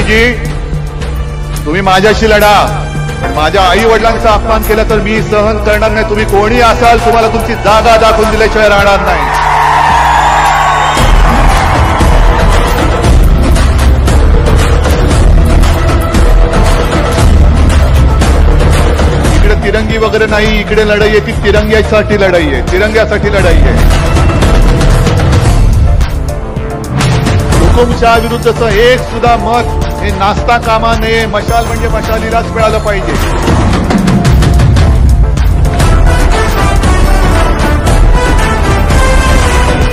मोदीजी, तुम्ही माझ्याशी लढा, पण माझ्या आई वडिलांचा अपमान केला तर मी सहन करणार नाही. तुम्ही कोणी असाल, तुम्हाला तुमची जागा दाखवून दिल्याशिवाय राहणार नाही. इकडे तिरंगी वगैरे नाही, इकडे लढाई आहे ती तिरंग्यासाठी लढाई आहे, तिरंग्यासाठी लढाई आहे. हुकुमशाह विरुद्धचं एक सुद्धा मत हे नाचता कामा नये. मशाल म्हणजे मशालीलाच मिळालं पाहिजे.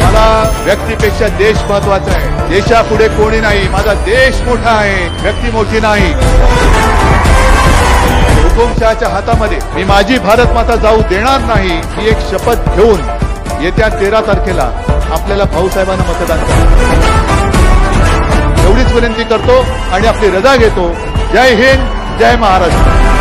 मला व्यक्तीपेक्षा देश महत्वाचा आहे. देशापुढे कोणी नाही. माझा देश मोठा आहे, व्यक्ती मोठी नाही. हुकुमशहाच्या हातामध्ये मी माझी भारत माता जाऊ देणार नाही ही एक शपथ घेऊन येत्या 13 तारखेला आपल्याला भाऊसाहेबांना मतदान करा एवढीच विनंती करतो आणि आपली रजा घेतो. जय हिंद, जय महाराष्ट्र.